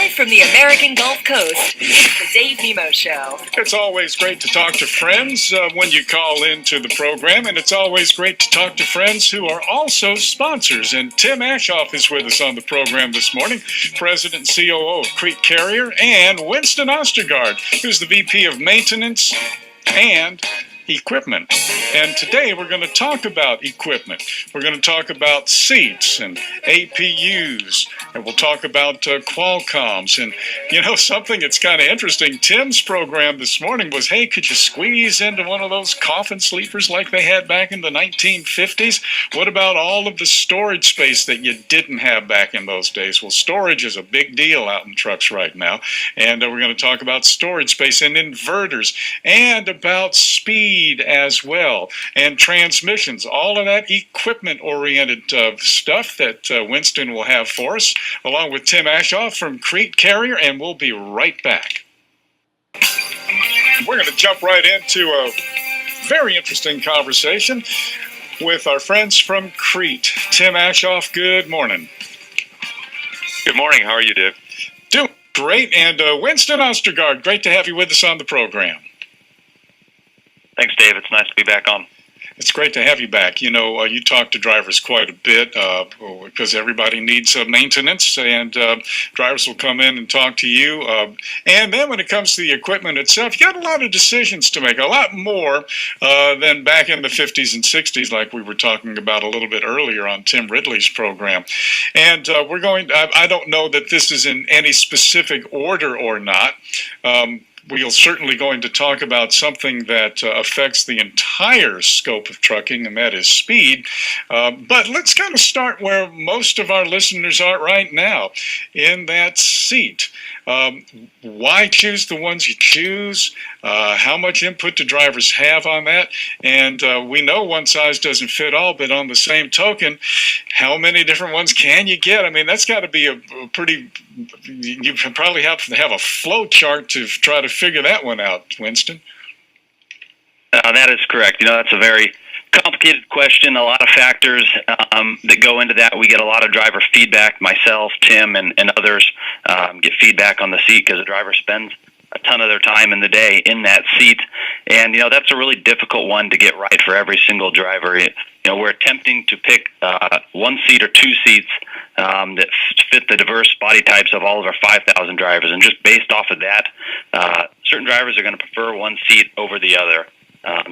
Live from the American Gulf Coast, it's the Dave Nemo Show. It's always great to talk to friends when you call into the program, and it's always great to talk to friends who are also sponsors. And Tim Ashoff is with us on the program this morning, President and COO of Crete Carrier, and Winston Ostergaard, who's the VP of Maintenance and Equipment. And today we're going to talk about equipment. We're going to talk about seats and APUs, and we'll talk about Qualcomms. And, you know, something that's kind of interesting, Tim's program this morning was, hey, could you squeeze into one of those coffin sleepers like they had back in the 1950s? What about all of the storage space that you didn't have back in those days? Well, storage is a big deal out in trucks right now, and we're going to talk about storage space and inverters and about speed as well, and transmissions, all of that equipment-oriented stuff that Winston will have for us, along with Tim Ashoff from Crete Carrier, and we'll be right back. We're going to jump right into a very interesting conversation with our friends from Crete. Tim Ashoff, good morning. Good morning. How are you, Dave? Doing great. And Winston Ostergaard, great to have you with us on the program. Thanks, Dave. It's nice to be back on. It's great to have you back. You know, you talk to drivers quite a bit because everybody needs maintenance, and drivers will come in and talk to you. And then when it comes to the equipment itself, you got a lot of decisions to make, a lot more than back in the 50s and 60s, like we were talking about a little bit earlier on Tim Ridley's program. And I don't know that this is in any specific order or not. We're certainly going to talk about something that affects the entire scope of trucking, and that is speed. But let's kind of start where most of our listeners are right now, in that seat. Why choose the ones you choose? How much input do drivers have on that? And we know one size doesn't fit all, but on the same token, how many different ones can you get? I mean, that's got to be a pretty, you probably have to have a flow chart to try to figure that one out, Winston. That is correct. You know, that's a very complicated question, a lot of factors that go into that. We get a lot of driver feedback. Myself, Tim, and others get feedback on the seat because the driver spends a ton of their time in the day in that seat. And, you know, that's a really difficult one to get right for every single driver. You know, we're attempting to pick one seat or two seats that fit the diverse body types of all of our 5,000 drivers. And just based off of that, certain drivers are going to prefer one seat over the other.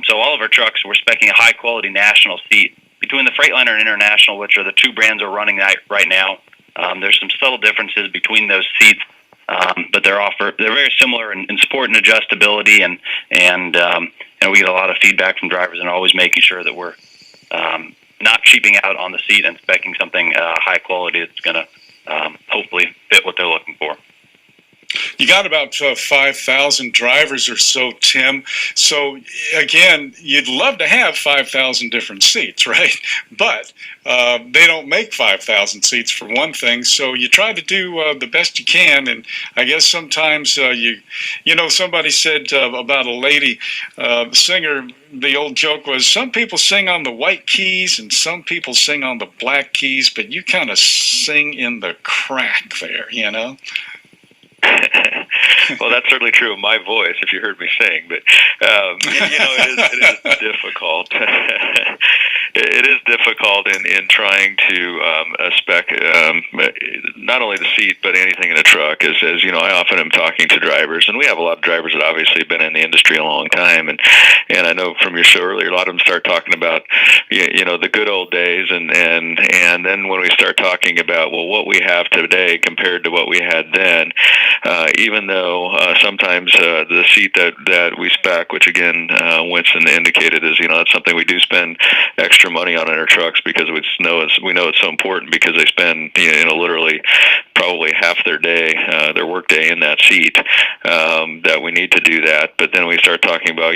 So all of our trucks, we're spec'ing a high-quality national seat. Between the Freightliner and International, which are the two brands we're running right now, there's some subtle differences between those seats, but they're very similar in support and adjustability, and we get a lot of feedback from drivers, and always making sure that we're not cheaping out on the seat and spec'ing something high quality that's going to hopefully fit what they're looking for. You got about 5,000 drivers or so, Tim. So, again, you'd love to have 5,000 different seats, right? But they don't make 5,000 seats, for one thing. So you try to do the best you can. And I guess sometimes you know, somebody said about a lady singer, the old joke was, some people sing on the white keys and some people sing on the black keys, but you kind of sing in the crack there, you know? Well, that's certainly true of my voice, if you heard me sing. But you know, it is difficult. It is difficult in trying to spec not only the seat but anything in a truck. As you know, I often am talking to drivers, and we have a lot of drivers that obviously have been in the industry a long time. And I know from your show earlier, a lot of them start talking about you know, the good old days, and then when we start talking about, well, what we have today compared to what we had then. Even though sometimes the seat that we spec, which again Winston indicated is, you know, that's something we do spend extra money on in our trucks because we know it's so important, because they spend, you know, literally probably half their day, their work day in that seat, that we need to do that. But then we start talking about,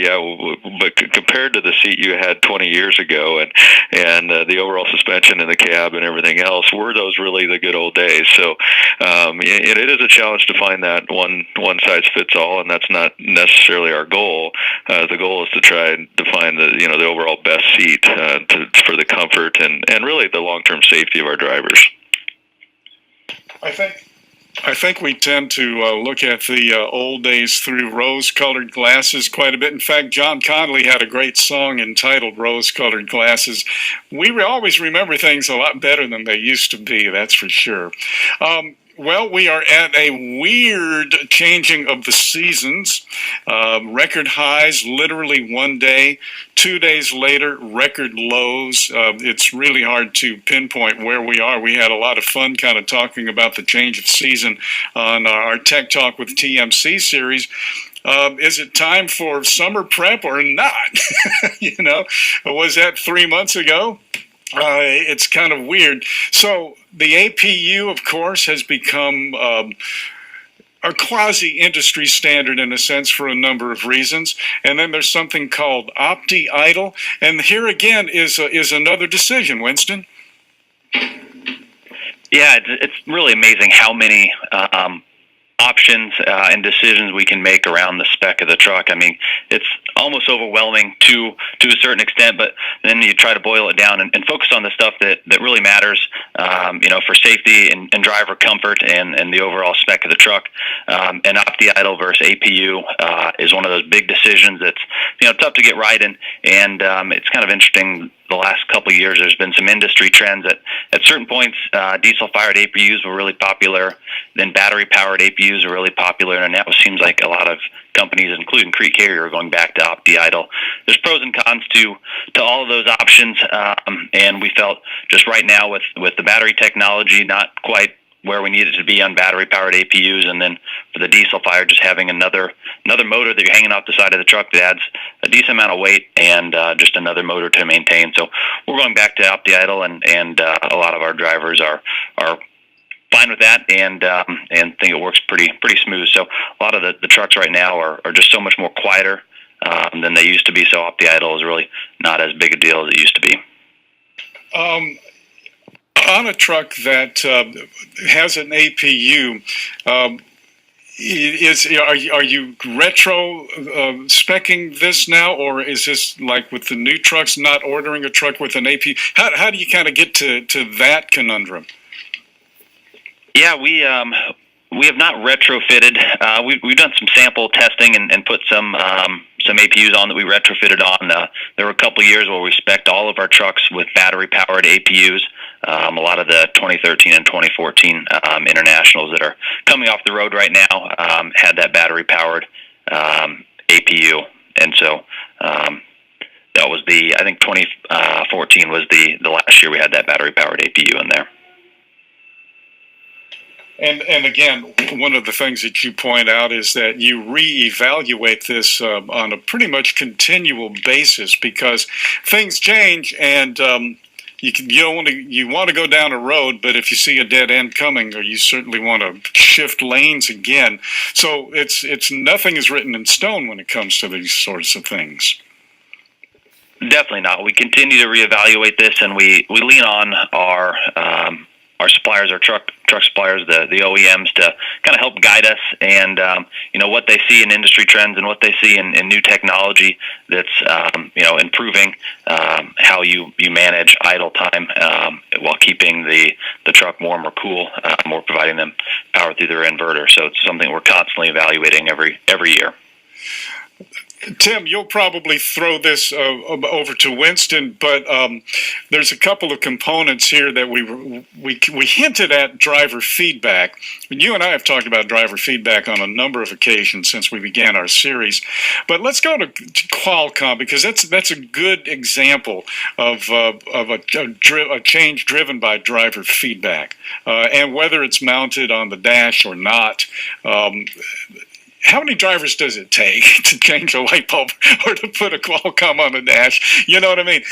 but compared to the seat you had 20 years ago, and the overall suspension in the cab and everything else, were those really the good old days? So it is a challenge to find that one size fits all, and that's not necessarily our goal. The goal is to try and define the overall best seat for the comfort and really the long-term safety of our drivers. I think I think we tend to look at the old days through rose-colored glasses quite a bit. In fact, John Conley had a great song entitled Rose-Colored Glasses. We always remember things a lot better than they used to be, that's for sure. Well, we are at a weird changing of the seasons. Record highs literally one day, 2 days later, record lows. It's really hard to pinpoint where we are. We had a lot of fun kind of talking about the change of season on our Tech Talk with TMC series. Is it time for summer prep or not? Was that 3 months ago? It's kind of weird. So the APU, of course, has become a quasi-industry standard in a sense for a number of reasons. And then there's something called opti-idle. And here again is another decision, Winston. Yeah, it's really amazing how many options and decisions we can make around the spec of the truck. I mean, it's almost overwhelming to a certain extent, but then you try to boil it down and focus on the stuff that really matters, for safety and driver comfort and the overall spec of the truck. And opti-idle versus APU is one of those big decisions that's tough to get right, and it's kind of interesting. The last couple of years, there's been some industry trends that at certain points, diesel-fired APUs were really popular. Then battery-powered APUs are really popular, and now it seems like a lot of companies, including Crete Carrier, are going back to opti-idle. There's pros and cons to all of those options, and we felt just right now with the battery technology not quite where we need it to be on battery-powered APUs, and then for the diesel-fired, just having another motor that you're hanging off the side of the truck that adds a decent amount of weight and just another motor to maintain. So we're going back to opti-idle, and a lot of our drivers are fine with that and think it works pretty smooth. So a lot of the trucks right now are just so much more quieter than they used to be. So opti-idle is really not as big a deal as it used to be. On a truck that has an APU, are you retro spec'ing this now, or is this like with the new trucks, not ordering a truck with an APU? How do you kind of get to that conundrum? Yeah, we have not retrofitted. We've done some sample testing and put some APUs on that we retrofitted on. There were a couple of years where we spec'd all of our trucks with battery-powered APUs. A lot of the 2013 and 2014 internationals that are coming off the road right now had that battery-powered APU, and so that was I think 2014 was the last year we had that battery-powered APU in there. And again, one of the things that you point out is that you reevaluate this on a pretty much continual basis because things change, and you want to go down a road, but if you see a dead end coming, or you certainly want to shift lanes again. So it's nothing is written in stone when it comes to these sorts of things. Definitely not. We continue to reevaluate this, and we lean on our suppliers, our truck suppliers, the OEMs, to kind of help guide us and what they see in industry trends and what they see in new technology that's improving how you manage idle time while keeping the truck warm or cool, or providing them power through their inverter. So it's something we're constantly evaluating every year. Tim, you'll probably throw this over to Winston, but there's a couple of components here that we hinted at driver feedback. You and I have talked about driver feedback on a number of occasions since we began our series. But let's go to Qualcomm, because that's a good example of a change driven by driver feedback, and whether it's mounted on the dash or not. How many drivers does it take to change a light bulb or to put a Qualcomm on the dash? You know what I mean?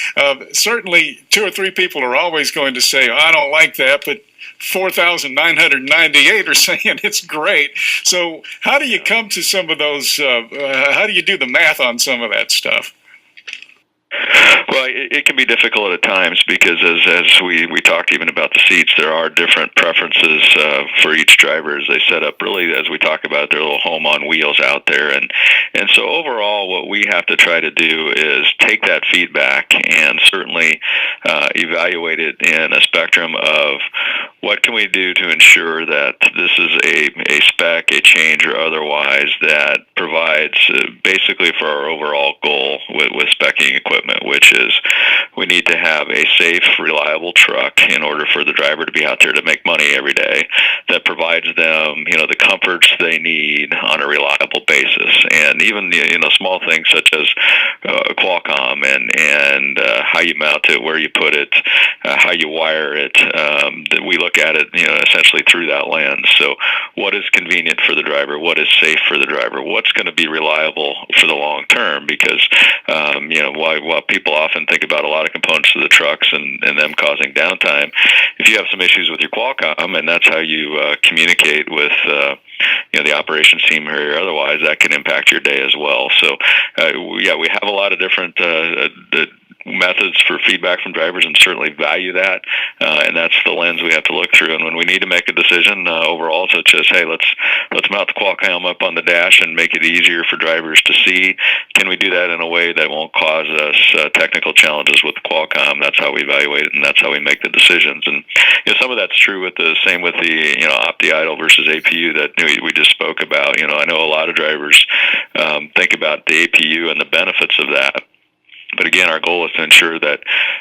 Certainly 2 or 3 people are always going to say, I don't like that, but 4,998 are saying it's great. So how do you come to some of those, how do you do the math on some of that stuff? Well, it can be difficult at times because as we talked even about the seats, there are different preferences for each driver as they set up, really, as we talk about their little home on wheels out there. And so overall, what we have to try to do is take that feedback and certainly evaluate it in a spectrum of what can we do to ensure that this is a spec, a change, or otherwise that provides basically for our overall goal with spec'ing equipment, which is we need to have a safe, reliable truck in order for the driver to be out there to make money every day that provides them, the comforts they need on a reliable basis. And even, small things such as Qualcomm and how you mount it, where you put it, how you wire it, that we look at it, essentially through that lens. So what is convenient for the driver? What is safe for the driver? What's going to be reliable for the long term? Because, while people often think about a lot of components of the trucks and them causing downtime, if you have some issues with your Qualcomm and that's how you communicate with, the operations team or otherwise, that can impact your day as well. So, we have a lot of different methods for feedback from drivers and certainly value that, and that's the lens we have to look through. And when we need to make a decision overall, such as, hey, let's mount the Qualcomm up on the dash and make it easier for drivers to see, can we do that in a way that won't cause us technical challenges with the Qualcomm? That's how we evaluate it, and that's how we make the decisions. And some of that's true with the opti-idle versus APU that we just spoke about. I know a lot of drivers think about the APU and the benefits of that. But again, our goal is to ensure that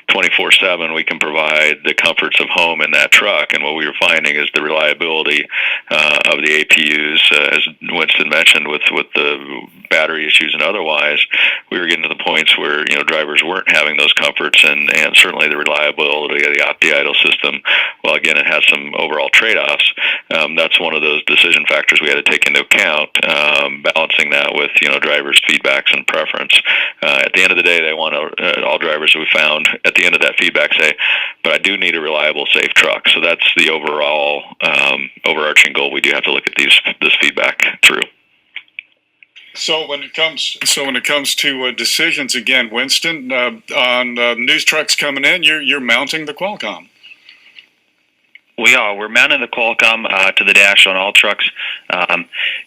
24/7 we can provide the comforts of home in that truck. And what we were finding is the reliability of the APUs, as Winston mentioned, with the battery issues and otherwise, we were getting to the points where drivers weren't having those comforts, and certainly the reliability of the opti-idle system. Well, again, it has some overall trade-offs. That's one of those decision factors we had to take into account, balancing that with drivers' feedbacks and preference. At the end of the day, they want all drivers we found at the end of that feedback say, but I do need a reliable, safe truck. So that's the overall overarching goal. We do have to look at this feedback through. So when it comes to decisions, again, Winston, on news trucks coming in, you're mounting the Qualcomm. We are. We're mounting the Qualcomm to the dash on all trucks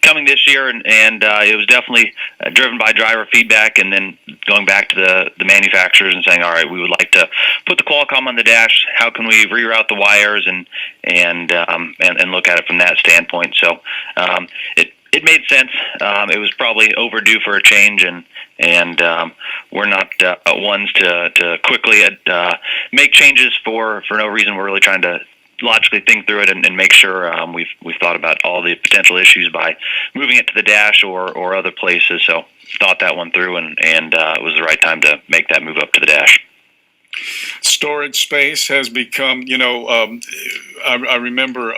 coming this year, and it was definitely driven by driver feedback, and then going back to the manufacturers and saying, all right, we would like to put the Qualcomm on the dash. How can we reroute the wires and look at it from that standpoint? So it made sense. It was probably overdue for a change, and we're not ones to quickly make changes for no reason. We're really trying to logically think through it and make sure we've thought about all the potential issues by moving it to the dash or other places. So thought that one through, and it was the right time to make that move up to the dash. Storage space has become, I remember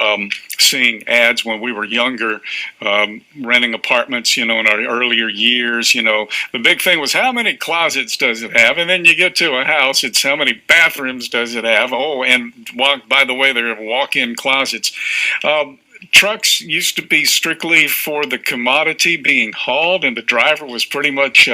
seeing ads when we were younger, renting apartments, in our earlier years. The big thing was how many closets does it have? And then you get to a house, it's how many bathrooms does it have? Oh, and by the way, there are walk-in closets. Trucks used to be strictly for the commodity being hauled, and the driver was pretty much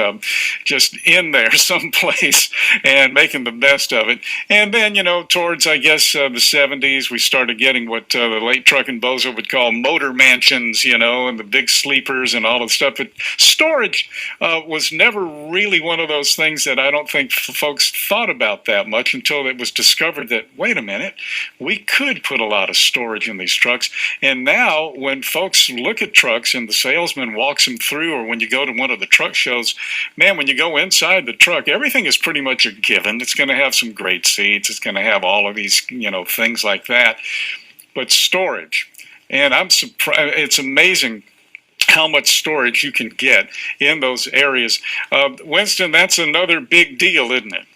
just in there someplace and making the best of it. And then, towards, I guess, the 70s, we started getting what the late Truck and Bozo would call motor mansions, and the big sleepers and all the stuff. But storage was never really one of those things that I don't think folks thought about that much until it was discovered that, wait a minute, we could put a lot of storage in these trucks. And now when folks look at trucks and the salesman walks them through, or when you go to one of the truck shows, man, when you go inside the truck, everything is pretty much a given. It's going to have some great seats. It's going to have all of these, things like that. But storage, and I'm surprised, it's amazing how much storage you can get in those areas. Winston, that's another big deal, isn't it?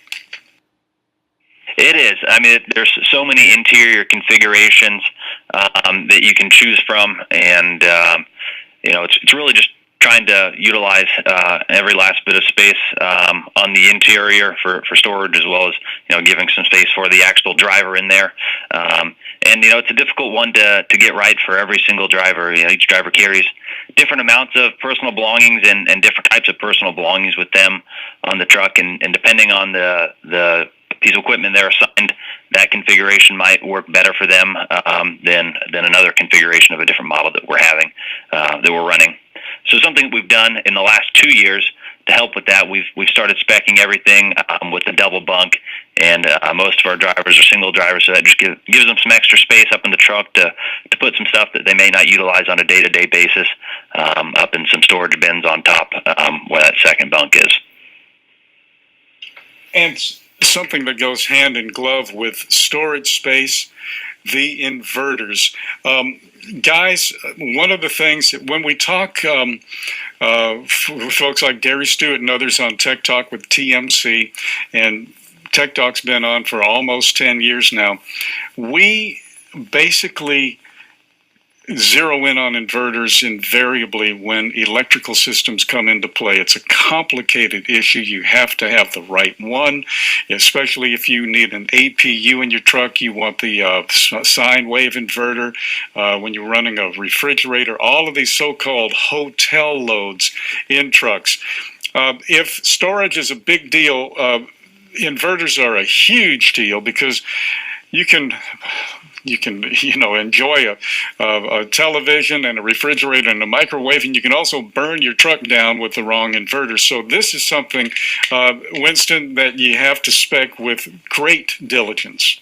It is. I mean, there's so many interior configurations that you can choose from, and it's really just trying to utilize every last bit of space on the interior for storage, as well as giving some space for the actual driver in there. And it's a difficult one to get right for every single driver. Each driver carries different amounts of personal belongings and different types of personal belongings with them on the truck, and depending on the piece of equipment they're assigned, that configuration might work better for them than another configuration of a different model that we're having that we're running. So something we've done in the last 2 years to help with that, we've started spec'ing everything with the double bunk, and most of our drivers are single drivers, so that just gives them some extra space up in the truck to put some stuff that they may not utilize on a day-to-day basis up in some storage bins on top where that second bunk is. And something that goes hand in glove with storage space, the inverters. Guys, one of the things that when we talk folks like Gary Stewart and others on Tech Talk with TMC, and Tech Talk's been on for almost 10 years now, we basically zero in on inverters invariably when electrical systems come into play. It's a complicated issue. You have to have the right one, especially if you need an APU in your truck. You want the sine wave inverter. When you're running a refrigerator, all of these so-called hotel loads in trucks. If storage is a big deal, inverters are a huge deal because you can enjoy a television and a refrigerator and a microwave, and you can also burn your truck down with the wrong inverter. So this is something, Winston, that you have to spec with great diligence.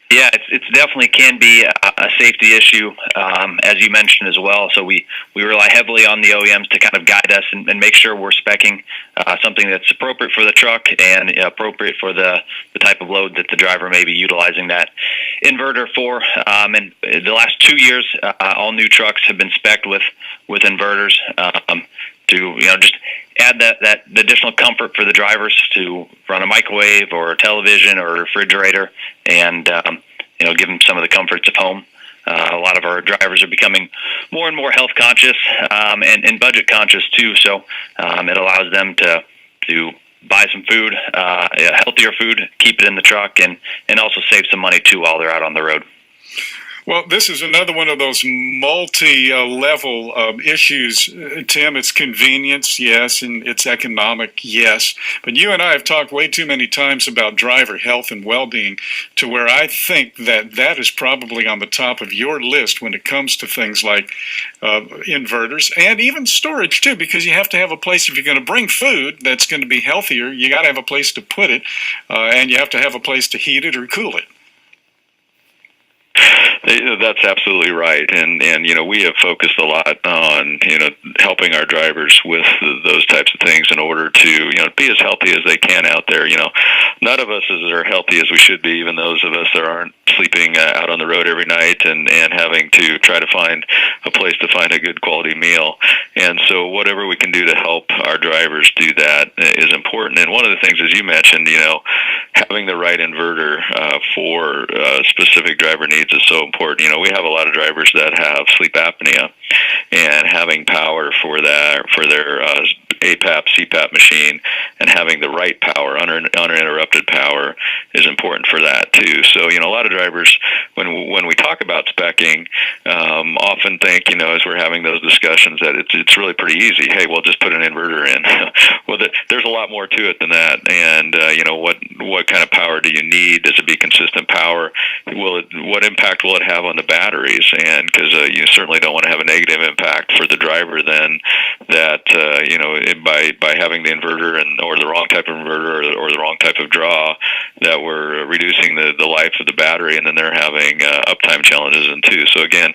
Yeah, it's definitely can be a safety issue, as you mentioned as well. So we rely heavily on the OEMs to kind of guide us and make sure we're spec'ing something that's appropriate for the truck and appropriate for the type of load that the driver may be utilizing that inverter for. And the last 2 years, all new trucks have been spec'd with inverters to just add that additional comfort for the drivers to run a microwave or a television or a refrigerator, and give them some of the comforts of home. A lot of our drivers are becoming more and more health conscious and budget conscious too. So it allows them to buy some food, healthier food, keep it in the truck, and also save some money too while they're out on the road. Well, this is another one of those multi-level issues, Tim. It's convenience, yes, and it's economic, yes. But you and I have talked way too many times about driver health and well-being to where I think that is probably on the top of your list when it comes to things like inverters and even storage, too, because you have to have a place. If you're going to bring food that's going to be healthier, you got to have a place to put it, and you have to have a place to heat it or cool it. That's absolutely right, and we have focused a lot on helping our drivers with those types of things in order to be as healthy as they can out there. None of us are healthy as we should be, even those of us that aren't sleeping out on the road every night and having to try to find a place to find a good quality meal. And so whatever we can do to help our drivers do that is important. And one of the things, as you mentioned, having the right inverter for specific driver needs is so important. We have a lot of drivers that have sleep apnea, and having power for their APAP, CPAP machine, and having the right power, uninterrupted power, is important for that too. So, a lot of drivers, when we talk about spec'ing, often think, as we're having those discussions, that it's really pretty easy. Hey, well, just put an inverter in. Well, there's a lot more to it than that. And what kind of power do you need? Does it be consistent power? What impact will it have on the batteries? And because you certainly don't want to have a negative impact for the driver then that by having the inverter or the wrong type of inverter or the wrong type of draw, that we're reducing the life of the battery, and then they're having uptime challenges too. So again,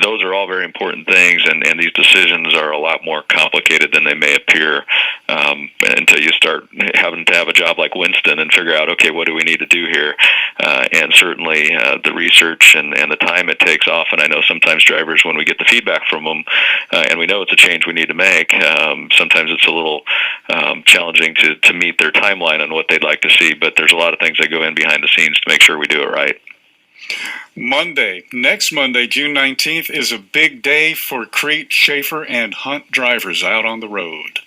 those are all very important things, and these decisions are a lot more complicated than they may appear until you start having to have a job like Winston and figure out, okay, what do we need to do here? And certainly the research and the time it takes off. And I know sometimes drivers, when we get the feedback from them, and we know it's a change we need to make, sometimes it's a little challenging to meet their timeline on what they'd like to see. But there's a lot of things that go in behind the scenes to make sure we do it right. Next Monday, June 19th, is a big day for Crete, Schaefer, and Hunt drivers out on the road.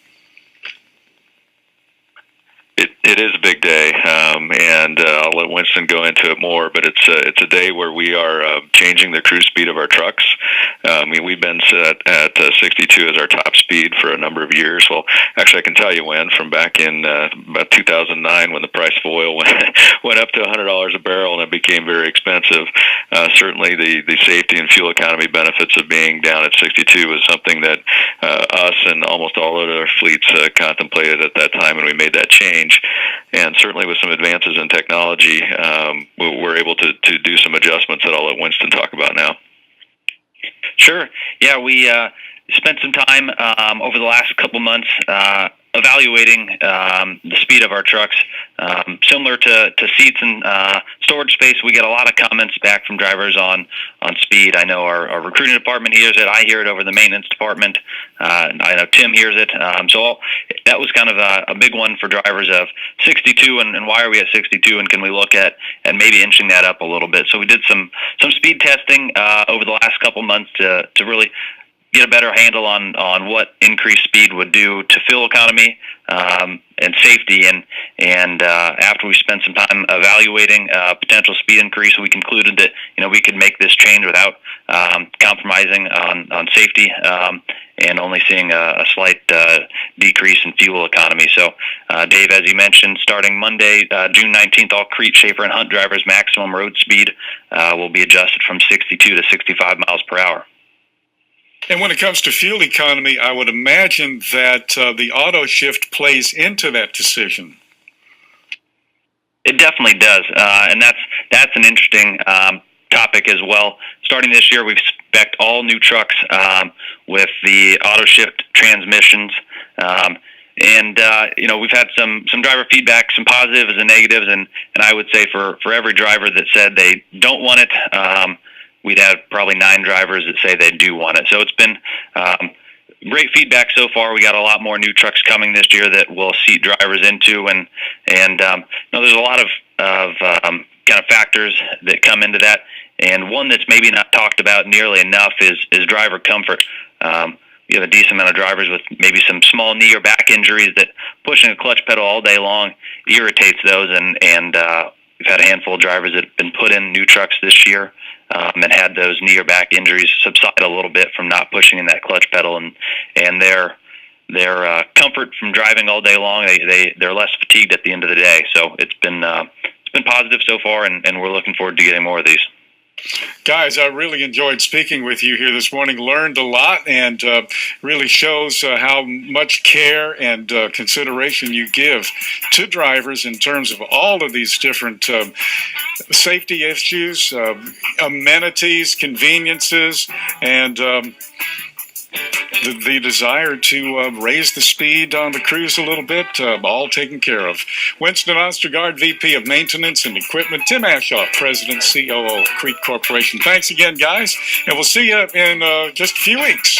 It is a big day, and I'll let Winston go into it more, but it's a day where we are changing the cruise speed of our trucks. mean, we've been set at 62 as our top speed for a number of years. Well, actually, I can tell you when, from back in about 2009, when the price of oil went up to $100 a barrel and it became very expensive. Certainly, the safety and fuel economy benefits of being down at 62 was something that us and almost all other fleets contemplated at that time when we made that change. And certainly, with some advances in technology, we're able to do some adjustments that I'll let Winston talk about now. Sure. Yeah, we spent some time over the last couple months evaluating the speed of our trucks. Similar to seats and storage space, we get a lot of comments back from drivers on speed. I know our recruiting department hears it. I hear it over the maintenance department. I know Tim hears it. So that was kind of a big one for drivers of 62, and why are we at 62, and can we look at maybe inching that up a little bit? So we did some speed testing over the last couple months to really get a better handle on what increased speed would do to fuel economy and safety. And after we spent some time evaluating potential speed increase, we concluded that we could make this change without compromising on safety and only seeing a slight decrease in fuel economy. So, Dave, as you mentioned, starting Monday, June 19th, all Crete, Schaefer, and Hunt drivers' maximum road speed will be adjusted from 62 to 65 miles per hour. And when it comes to fuel economy, I would imagine that the auto shift plays into that decision. It definitely does, and that's an interesting topic as well. Starting this year, we've spec'd all new trucks with the auto shift transmissions. And we've had some driver feedback, some positives and negatives, and I would say for every driver that said they don't want it, we'd have probably 9 drivers that say they do want it. So it's been great feedback so far. We got a lot more new trucks coming this year that we'll seat drivers into, and there's a lot of kind of factors that come into that. And one that's maybe not talked about nearly enough is driver comfort. We have a decent amount of drivers with maybe some small knee or back injuries that pushing a clutch pedal all day long irritates those, and we've had a handful of drivers that have been put in new trucks this year and had those knee or back injuries subside a little bit from not pushing in that clutch pedal, and their comfort from driving all day long, they're less fatigued at the end of the day. So it's been positive so far, and we're looking forward to getting more of these. Guys, I really enjoyed speaking with you here this morning. Learned a lot, and really shows how much care and consideration you give to drivers in terms of all of these different safety issues, amenities, conveniences, and the desire to raise the speed on the cruise a little bit, all taken care of. Winston Ostergaard, VP of Maintenance and Equipment. Tim Ashoff, President, COO of Crete Corporation. Thanks again, guys, and we'll see you in just a few weeks.